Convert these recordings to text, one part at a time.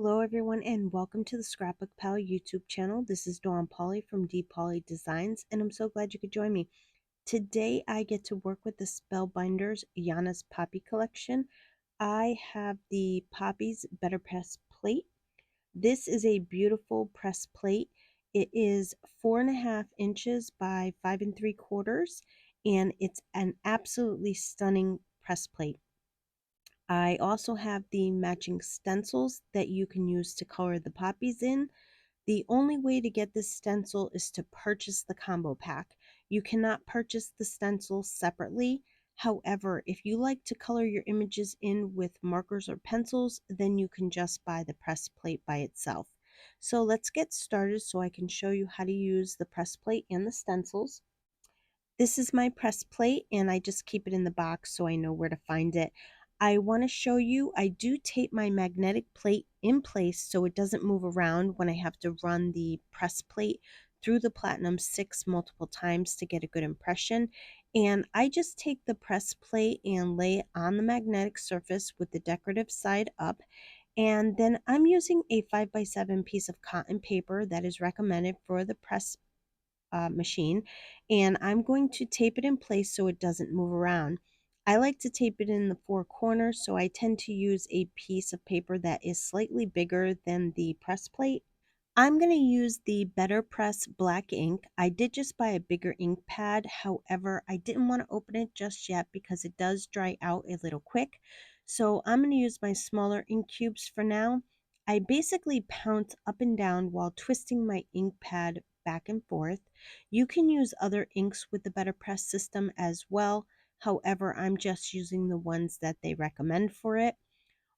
Hello everyone and welcome to the ScrapbookPal YouTube channel. This is Dawn Polly from D Polly Designs and I'm so glad you could join me. Today I get to work with the Spellbinders Yana's Poppy collection. I have the Poppies BetterPress plate. This is a beautiful press plate. It is 4.5 inches by 5 3/4 and it's an absolutely stunning press plate. I also have the matching stencils that you can use to color the poppies in. The only way to get this stencil is to purchase the combo pack. You cannot purchase the stencils separately. However, if you like to color your images in with markers or pencils, then you can just buy the press plate by itself. So let's get started so I can show you how to use the press plate and the stencils. This is my press plate and I just keep it in the box so I know where to find it. I want to show you, I do tape my magnetic plate in place so it doesn't move around when I have to run the press plate through the Platinum 6 multiple times to get a good impression. And I just take the press plate and lay it on the magnetic surface with the decorative side up. And then I'm using a 5x7 piece of cotton paper that is recommended for the press machine, and I'm going to tape it in place so it doesn't move around. I like to tape it in the four corners, so I tend to use a piece of paper that is slightly bigger than the press plate. I'm going to use the BetterPress black ink. I did just buy a bigger ink pad. However, I didn't want to open it just yet because it does dry out a little quick. So I'm going to use my smaller ink cubes for now. I basically pounce up and down while twisting my ink pad back and forth. You can use other inks with the BetterPress system as well. However, I'm just using the ones that they recommend for it.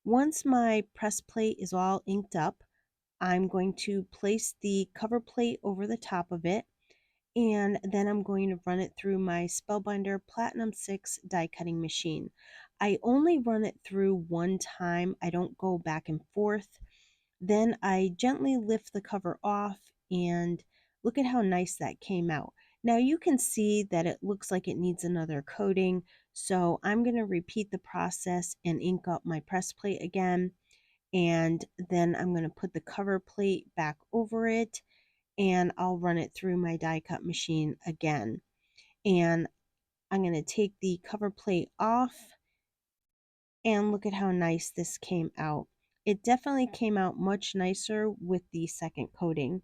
Once my press plate is all inked up, I'm going to place the cover plate over the top of it, and then I'm going to run it through my Spellbinder Platinum 6 die cutting machine. I only run it through one time. I don't go back and forth. Then I gently lift the cover off and look at how nice that came out. Now you can see that it looks like it needs another coating, so I'm going to repeat the process and ink up my press plate again, and then I'm going to put the cover plate back over it and I'll run it through my die cut machine again. And I'm going to take the cover plate off and look at how nice this came out. It definitely came out much nicer with the second coating.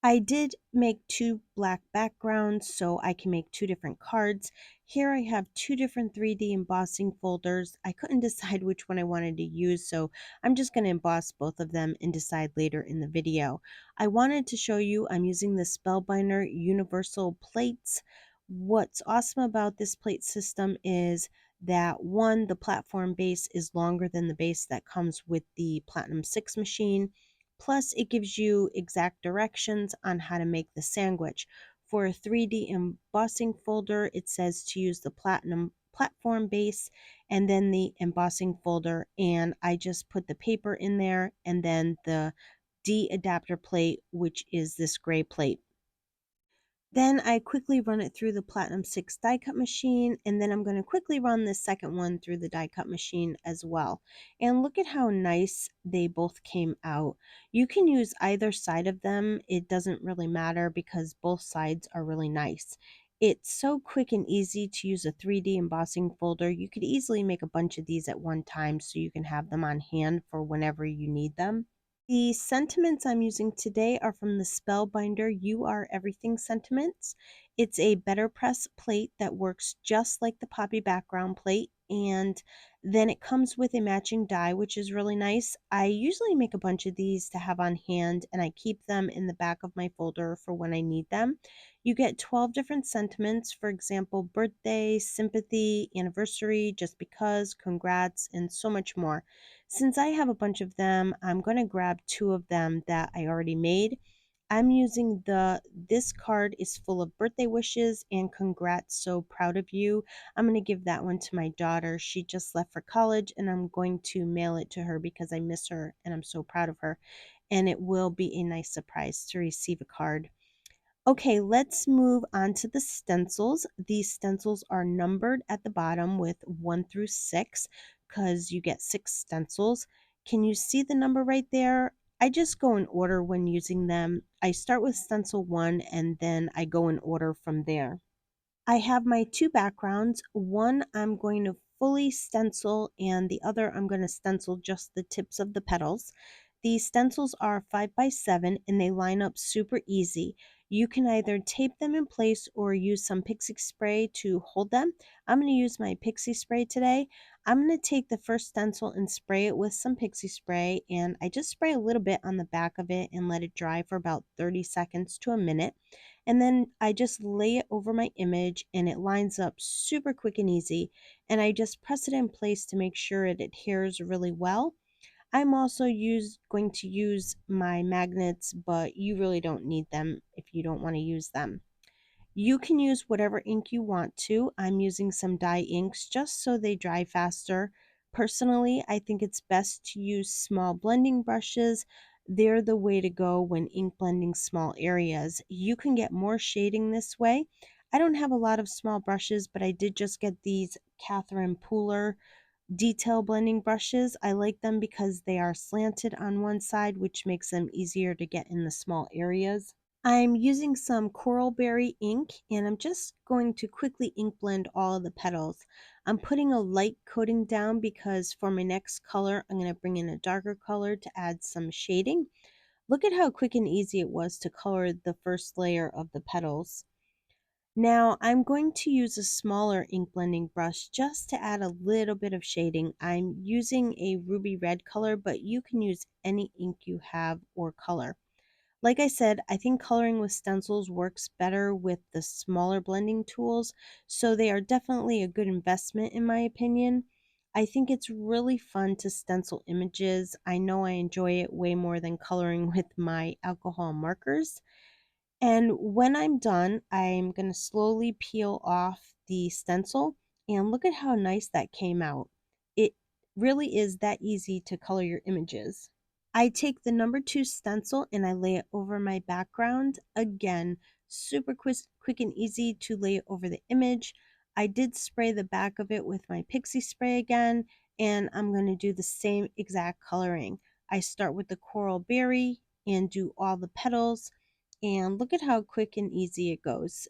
I did make two black backgrounds so I can make two different cards. Here I have two different 3D embossing folders. I couldn't decide which one I wanted to use, so I'm just going to emboss both of them and decide later in the video. I wanted to show you I'm using the Spellbinder Universal Plates. What's awesome about this plate system is that one, the platform base is longer than the base that comes with the Platinum 6 machine. Plus, it gives you exact directions on how to make the sandwich. For a 3D embossing folder, it says to use the platinum platform base and then the embossing folder. And I just put the paper in there and then the D adapter plate, which is this gray plate. Then I quickly run it through the Platinum 6 die cut machine, and then I'm going to quickly run the second one through the die cut machine as well. And look at how nice they both came out. You can use either side of them. It doesn't really matter because both sides are really nice. It's so quick and easy to use a 3D embossing folder. You could easily make a bunch of these at one time so you can have them on hand for whenever you need them. The sentiments I'm using today are from the Spellbinder You Are Everything sentiments. It's a BetterPress plate that works just like the poppy background plate, and then it comes with a matching die, which is really nice. I usually make a bunch of these to have on hand, and I keep them in the back of my folder for when I need them. You get 12 different sentiments, for example, birthday, sympathy, anniversary, just because, congrats, and so much more. Since I have a bunch of them, I'm going to grab two of them that I already made. I'm using this card is full of birthday wishes and congrats, so proud of you. I'm going to give that one to my daughter. She just left for college and I'm going to mail it to her because I miss her and I'm so proud of her. And it will be a nice surprise to receive a card. Okay, let's move on to the stencils. These stencils are numbered at the bottom with 1 through 6 because you get 6 stencils. Can you see the number right there? I just go in order when using them. I start with stencil 1 and then I go in order from there. I have my two backgrounds. One I'm going to fully stencil and the other I'm going to stencil just the tips of the petals. These stencils are 5x7 and they line up super easy. You can either tape them in place or use some pixie spray to hold them. I'm going to use my pixie spray today. I'm going to take the first stencil and spray it with some pixie spray, and I just spray a little bit on the back of it and let it dry for about 30 seconds to a minute. And then I just lay it over my image and it lines up super quick and easy. And I just press it in place to make sure it adheres really well. I'm also going to use my magnets, but you really don't need them if you don't want to use them. You can use whatever ink you want to. I'm using some dye inks just so they dry faster. Personally, I think it's best to use small blending brushes. They're the way to go when ink blending small areas. You can get more shading this way. I don't have a lot of small brushes, but I did just get these Catherine Pooler detail blending brushes. I like them because they are slanted on one side, which makes them easier to get in the small areas. I'm using some coral berry ink and I'm just going to quickly ink blend all of the petals. I'm putting a light coating down because for my next color, I'm going to bring in a darker color to add some shading. Look at how quick and easy it was to color the first layer of the petals. Now I'm going to use a smaller ink blending brush just to add a little bit of shading. I'm using a ruby red color, but you can use any ink you have or color. Like I said, I think coloring with stencils works better with the smaller blending tools, so they are definitely a good investment in my opinion. I think it's really fun to stencil images. I know I enjoy it way more than coloring with my alcohol markers. And when I'm done, I'm going to slowly peel off the stencil, and look at how nice that came out. It really is that easy to color your images. I take the number 2 stencil and I lay it over my background. Again, super quick and easy to lay it over the image. I did spray the back of it with my pixie spray again, and I'm going to do the same exact coloring. I start with the coral berry and do all the petals, and look at how quick and easy it goes.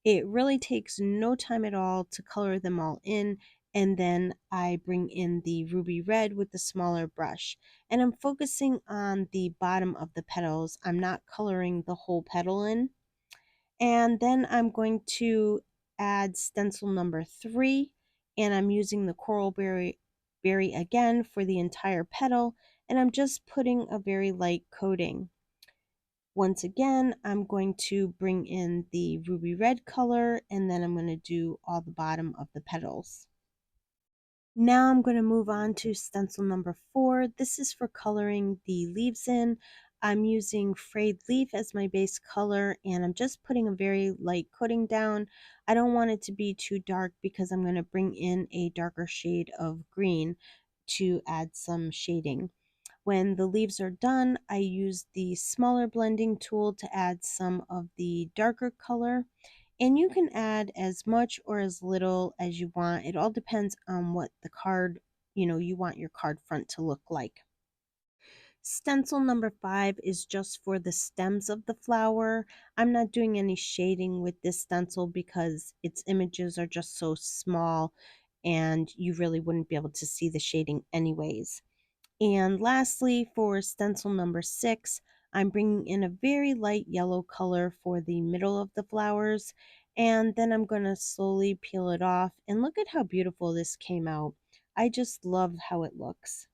It really takes no time at all to color them all in, and then I bring in the ruby red with the smaller brush. And I'm focusing on the bottom of the petals. I'm not coloring the whole petal in. And then I'm going to add stencil number 3, and I'm using the coral berry again for the entire petal, and I'm just putting a very light coating. Once again, I'm going to bring in the ruby red color, and then I'm going to do all the bottom of the petals. Now I'm going to move on to stencil number 4. This is for coloring the leaves in. I'm using frayed leaf as my base color, and I'm just putting a very light coating down. I don't want it to be too dark because I'm going to bring in a darker shade of green to add some shading. When the leaves are done, I use the smaller blending tool to add some of the darker color. And you can add as much or as little as you want. It all depends on what the card, you want your card front to look like. Stencil number 5 is just for the stems of the flower. I'm not doing any shading with this stencil because its images are just so small and you really wouldn't be able to see the shading anyways. And lastly, for stencil number 6, I'm bringing in a very light yellow color for the middle of the flowers, and then I'm going to slowly peel it off, and look at how beautiful this came out. I just love how it looks.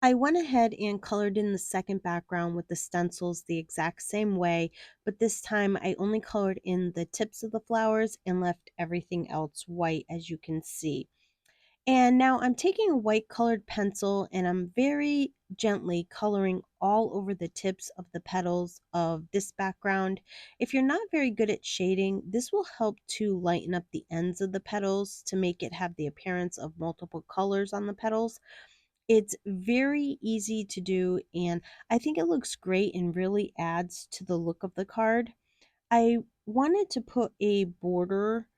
I went ahead and colored in the second background with the stencils the exact same way, but this time I only colored in the tips of the flowers and left everything else white, as you can see. And now I'm taking a white colored pencil and I'm very gently coloring all over the tips of the petals of this background. If you're not very good at shading, this will help to lighten up the ends of the petals to make it have the appearance of multiple colors on the petals. It's very easy to do, and I think it looks great and really adds to the look of the card. I wanted to put a border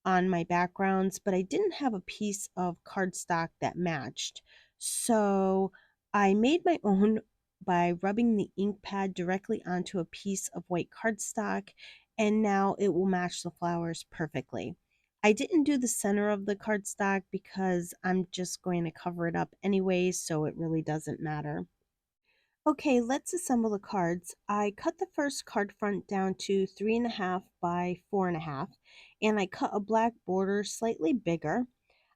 on my backgrounds, but I didn't have a piece of cardstock that matched. So I made my own by rubbing the ink pad directly onto a piece of white cardstock, and now it will match the flowers perfectly. I didn't do the center of the cardstock because I'm just going to cover it up anyway, so it really doesn't matter. Okay, let's assemble the cards. I cut the first card front down to 3.5 by 4.5, and I cut a black border slightly bigger.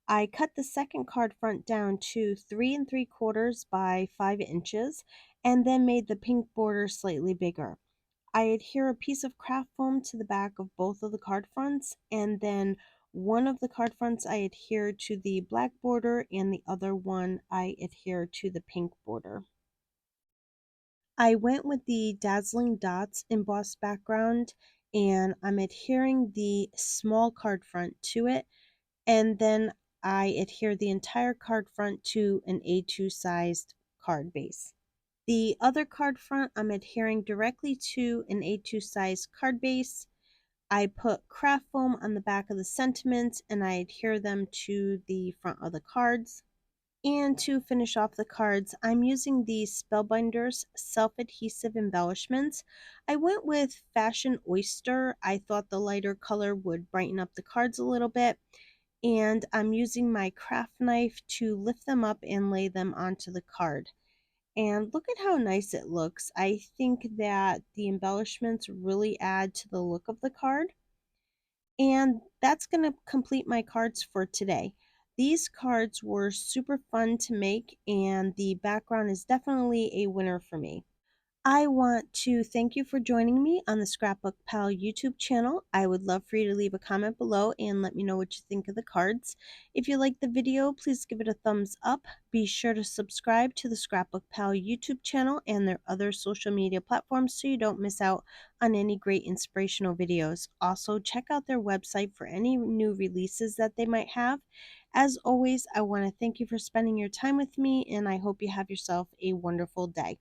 I cut the second card front down to 3 3/4 by 5 inches, and then made the pink border slightly bigger. I adhere a piece of craft foam to the back of both of the card fronts, and then one of the card fronts I adhere to the black border, and the other one I adhere to the pink border. I went with the Dazzling Dots embossed background, and I'm adhering the small card front to it, and then I adhere the entire card front to an A2 sized card base. The other card front I'm adhering directly to an A2 size card base. I put craft foam on the back of the sentiments and I adhere them to the front of the cards. And to finish off the cards, I'm using the Spellbinders self-adhesive embellishments. I went with Fashion Oyster. I thought the lighter color would brighten up the cards a little bit. And I'm using my craft knife to lift them up and lay them onto the card. And look at how nice it looks. I think that the embellishments really add to the look of the card. And that's going to complete my cards for today. These cards were super fun to make, and the background is definitely a winner for me. I want to thank you for joining me on the Scrapbook Pal YouTube channel. I would love for you to leave a comment below and let me know what you think of the cards. If you liked the video, please give it a thumbs up. Be sure to subscribe to the Scrapbook Pal YouTube channel and their other social media platforms so you don't miss out on any great inspirational videos. Also, check out their website for any new releases that they might have. As always, I want to thank you for spending your time with me, and I hope you have yourself a wonderful day.